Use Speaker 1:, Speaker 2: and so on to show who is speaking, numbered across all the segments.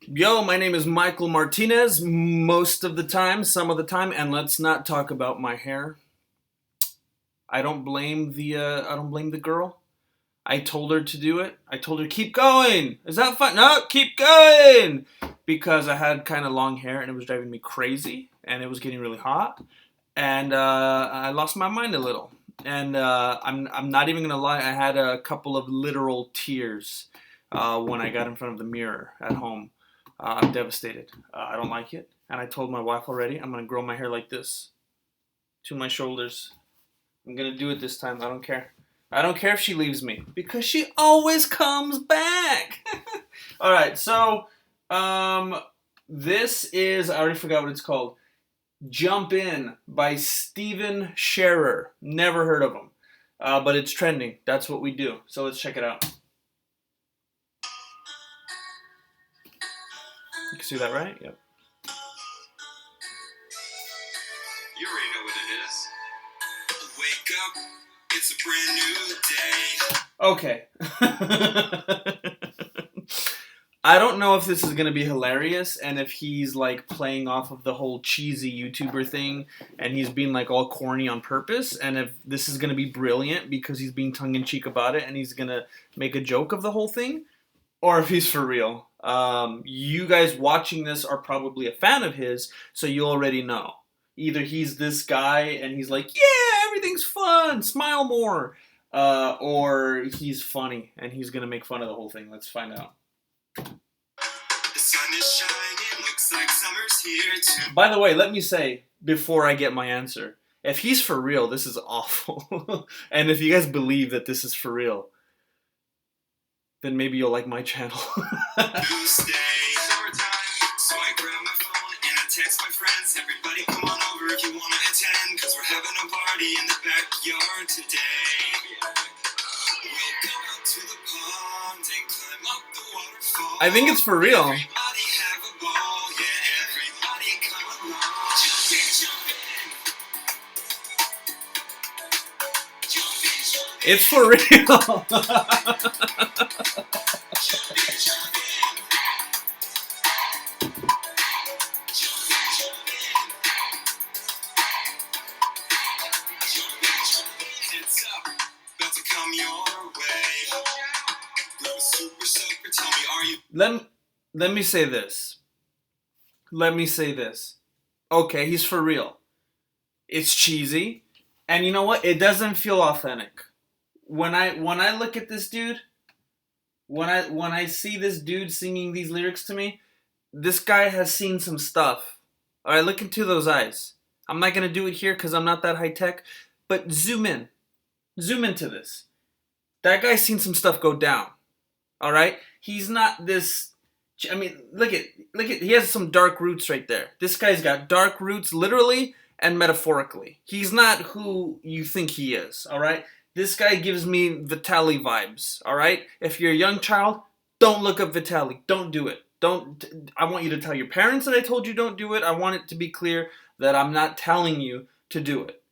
Speaker 1: Yo, my name is Michael Martinez most of the time, some of the time, and let's not talk about my hair. I don't blame the girl. I told her to do it. I told her keep going. Is that fun? No, keep going. Because I had kind of long hair and it was driving me crazy and it was getting really hot and I lost my mind a little. And I'm not even gonna lie. I had a couple of literal tears when I got in front of the mirror at home. I'm devastated. I don't like it, and I told my wife already. I'm gonna grow my hair like this to my shoulders. I'm gonna do it this time. I don't care. I don't care if she leaves me because she always comes back. All right, so this is I already forgot what it's called. Jump In by Steven Scherer. Never heard of him, but it's trending. That's what we do. So let's check it out. You can see that, right? Yep. You already know what it is. Wake up, it's a brand new day. Okay. I don't know if this is going to be hilarious and if he's like playing off of the whole cheesy YouTuber thing and he's being like all corny on purpose, and if this is going to be brilliant because he's being tongue-in-cheek about it and he's going to make a joke of the whole thing, or if he's for real. You guys watching this are probably a fan of his, so you already know. Either he's this guy and he's like, yeah, everything's fun, smile more, or he's funny and he's going to make fun of the whole thing. Let's find out. The sun is shining, looks like summer's here too. By the way, let me say, before I get my answer, if he's for real, this is awful. And if you guys believe that this is for real, then maybe you'll like my channel. Tuesday, so I grab my phone and I text my friends. Everybody come on over if you want to attend, because we're having a party in the backyard today. We'll go out to the pond and climb up the waterfall. I think it's for real. Everybody have a ball, yeah, everybody come along. Jump in, jump in. Jump in, jump in. It's for real. Let me say this. Okay, he's for real. It's cheesy, and you know what? It doesn't feel authentic. When I look at this dude, when I see this dude singing these lyrics to me, this guy has seen some stuff. All right, look into those eyes. I'm not gonna do it here because I'm not that high tech, but zoom into this. That guy's seen some stuff go down. All right, he's not this. I mean, look at. He has some dark roots right there. This guy's got dark roots, literally and metaphorically. He's not who you think he is. All right. This guy gives me Vitaly vibes. All right. If you're a young child, don't look up Vitaly. Don't do it. Don't. I want you to tell your parents that I told you don't do it. I want it to be clear that I'm not telling you to do it.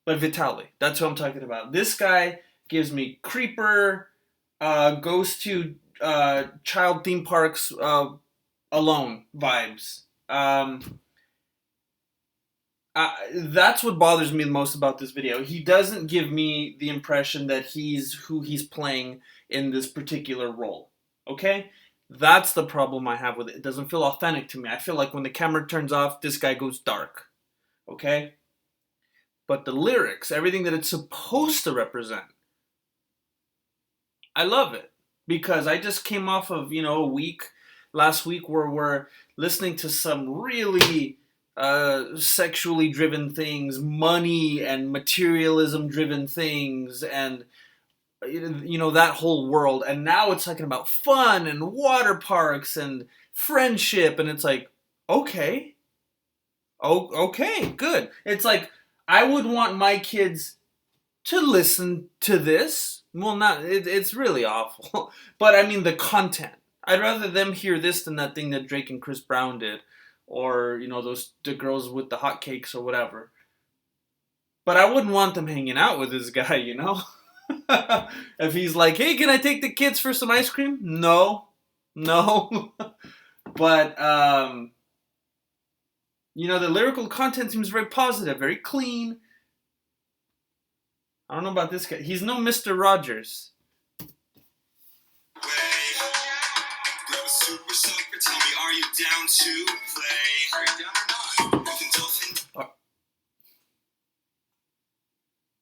Speaker 1: But Vitaly, that's who I'm talking about. This guy gives me Creeper. Goes to child theme parks alone vibes. That's what bothers me the most about this video. He doesn't give me the impression that he's who he's playing in this particular role. Okay? That's the problem I have with it. It doesn't feel authentic to me. I feel like when the camera turns off, this guy goes dark. Okay? But the lyrics, everything that it's supposed to represent, I love it because I just came off of, last week where we're listening to some really sexually driven things, money and materialism driven things, and that whole world. And now it's talking about fun and water parks and friendship, and it's like, okay, good. It's like I would want my kids to listen to this. Well, it's really awful. But I mean the content. I'd rather them hear this than that thing that Drake and Chris Brown did. Or, the girls with the hotcakes or whatever. But I wouldn't want them hanging out with this guy, If he's like, hey, can I take the kids for some ice cream? No. But you know, the lyrical content seems very positive, very clean. I don't know about this guy. He's no Mr. Rogers. Super Soaker, tell me, are you down to play? Are you down or not?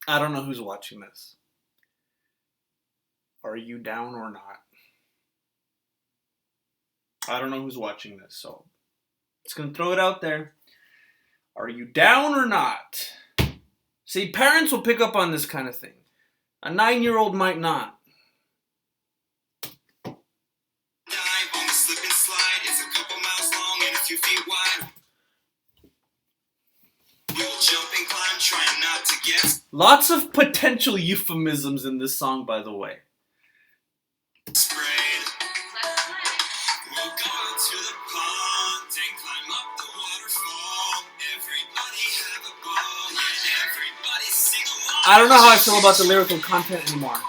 Speaker 1: I don't know who's watching this. Are you down or not? I don't know who's watching this, so just gonna throw it out there. Are you down or not? See, parents will pick up on this kind of thing. A 9-year-old might not. Dive on the slip and slide. It's a couple miles long and a few feet wide. You'll jump and climb, trying not to get. Lots of potential euphemisms in this song, by the way. Sprayed. We'll go out to the pond and climb up the waterfall. Everybody have a ball. Yeah, everybody sing along. I don't know how I feel about the lyrical content anymore.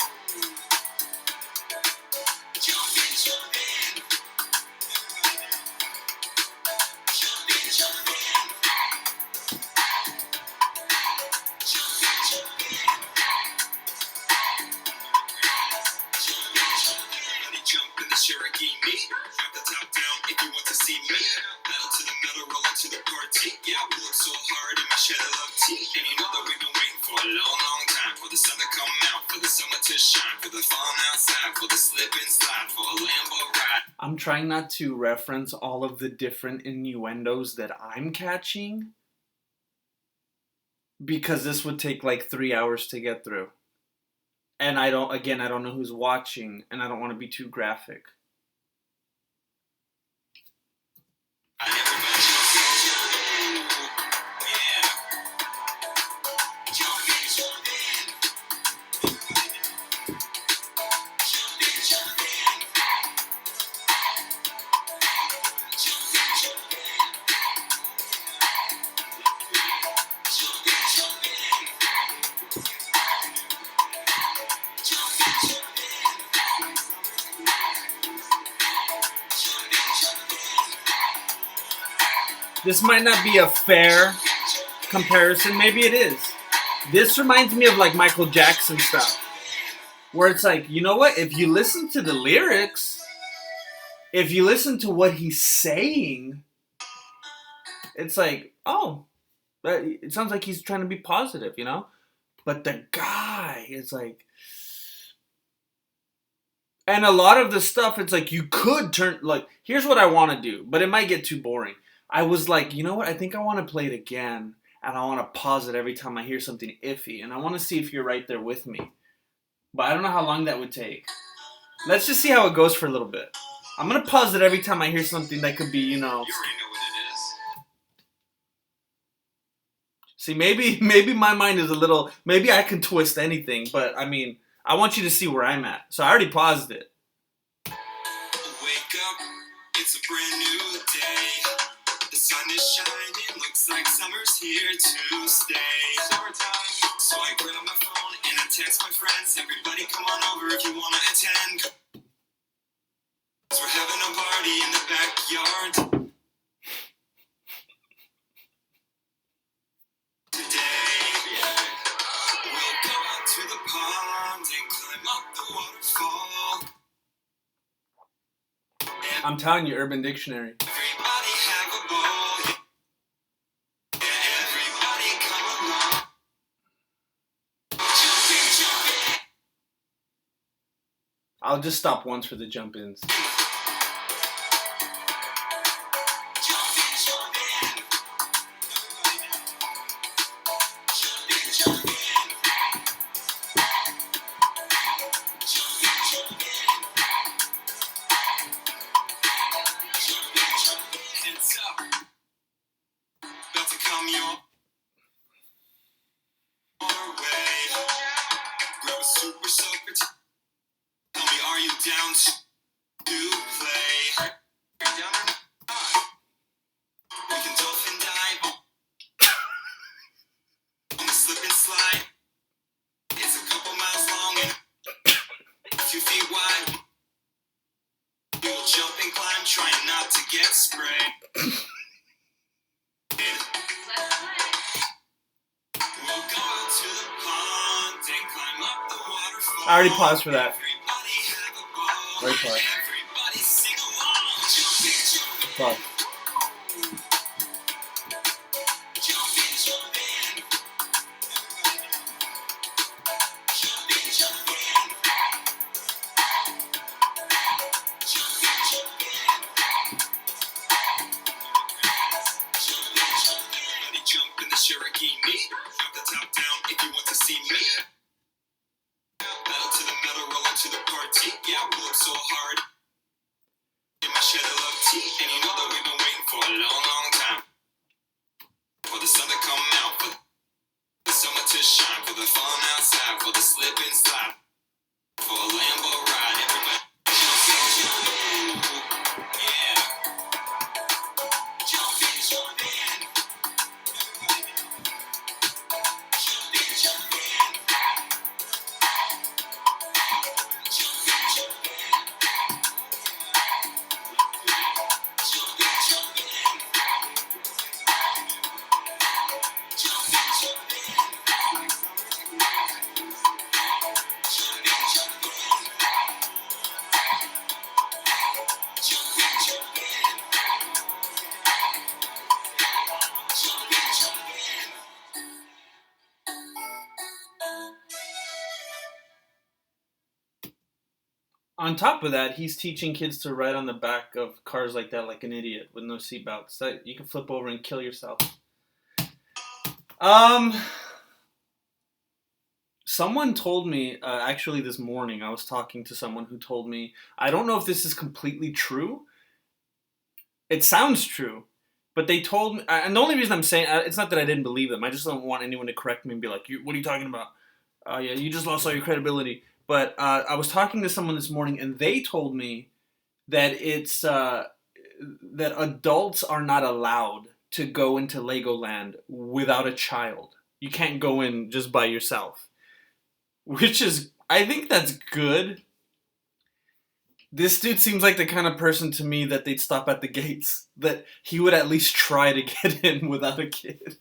Speaker 1: I'm trying not to reference all of the different innuendos that I'm catching because this would take like 3 hours to get through. And I don't know who's watching, and I don't want to be too graphic. This might not be a fair comparison. Maybe it is. This reminds me of like Michael Jackson stuff. Where it's like, you know what? If you listen to the lyrics, if you listen to what he's saying, it's like, oh, it sounds like he's trying to be positive, you know? But the guy is like... And a lot of the stuff, it's like you could turn... Like, here's what I want to do, but it might get too boring. I was like, you know what? I think I want to play it again, and I want to pause it every time I hear something iffy, and I want to see if you're right there with me. But I don't know how long that would take. Let's just see how it goes for a little bit. I'm going to pause it every time I hear something that could be, you know... You already know what it is. See, maybe my mind is a little... Maybe I can twist anything, but, I mean, I want you to see where I'm at. So I already paused it. Wake up, it's a brand new day. The sun is shining, looks like summer's here to stay. Summertime. So I grab my phone and I text my friends. Everybody come on over if you want to attend. We're having a party in the backyard. Today, we'll go out to the pond and climb up the waterfall. I'm telling you, Urban Dictionary. Everybody have a ball. Everybody come along. I'll just stop once for the jump-ins. Super Soaker, tell me, are you down to to get sprayed. We'll go out to the pond and climb up the waterfall. I already paused for that. Right pause. Everybody sing along. Pause. Jump in the Cherokee me. Drop the top down if you want to see me. Pedal to the metal, roll into the party. Yeah, I pull up so hard. In my shed of love tea. And you know that we've been waiting for a long, long time. For the sun to come out. For the summer to shine. For the fun outside. For the slip and slide. For a Lambo ride. Everybody jump in. Yeah. Jump in, jump in. On top of that, he's teaching kids to ride on the back of cars like that like an idiot with no seatbelts. That you can flip over and kill yourself. Someone told me, actually this morning, I was talking to someone who told me, I don't know if this is completely true. It sounds true. But they told me, and the only reason I'm saying, it's not that I didn't believe them. I just don't want anyone to correct me and be like, what are you talking about? Yeah, you just lost all your credibility. But I was talking to someone this morning, and they told me that it's that adults are not allowed to go into Legoland without a child. You can't go in just by yourself, which is, I think that's good. This dude seems like the kind of person to me that they'd stop at the gates, that he would at least try to get in without a kid.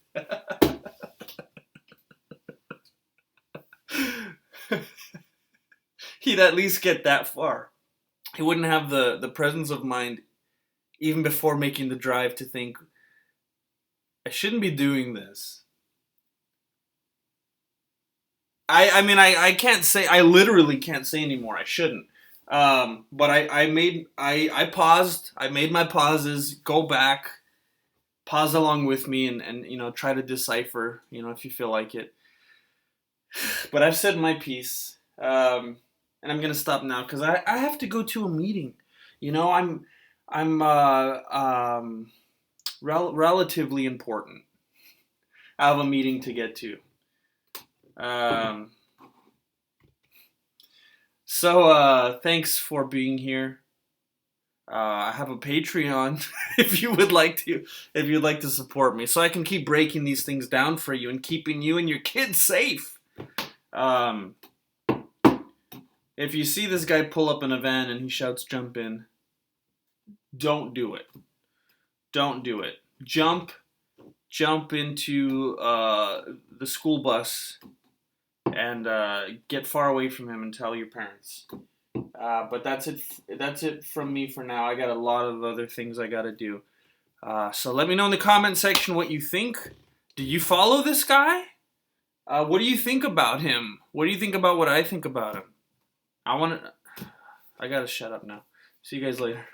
Speaker 1: He'd at least get that far. He wouldn't have the presence of mind, even before making the drive, to think, I shouldn't be doing this. I can't say, I literally can't say anymore. I shouldn't. But I paused. I made my pauses. Go back. Pause along with me and try to decipher, if you feel like it. But I've said my piece. And I'm gonna stop now because I have to go to a meeting. I'm relatively important. I have a meeting to get to. So thanks for being here. I have a Patreon if you'd like to support me, so I can keep breaking these things down for you and keeping you and your kids safe. If you see this guy pull up in a van and he shouts, "Jump in," don't do it. Don't do it. Jump into the school bus and get far away from him and tell your parents. But that's it. That's it from me for now. I got a lot of other things I got to do. So let me know in the comment section what you think. Do you follow this guy? What do you think about him? What do you think about what I think about him? I gotta shut up now. See you guys later.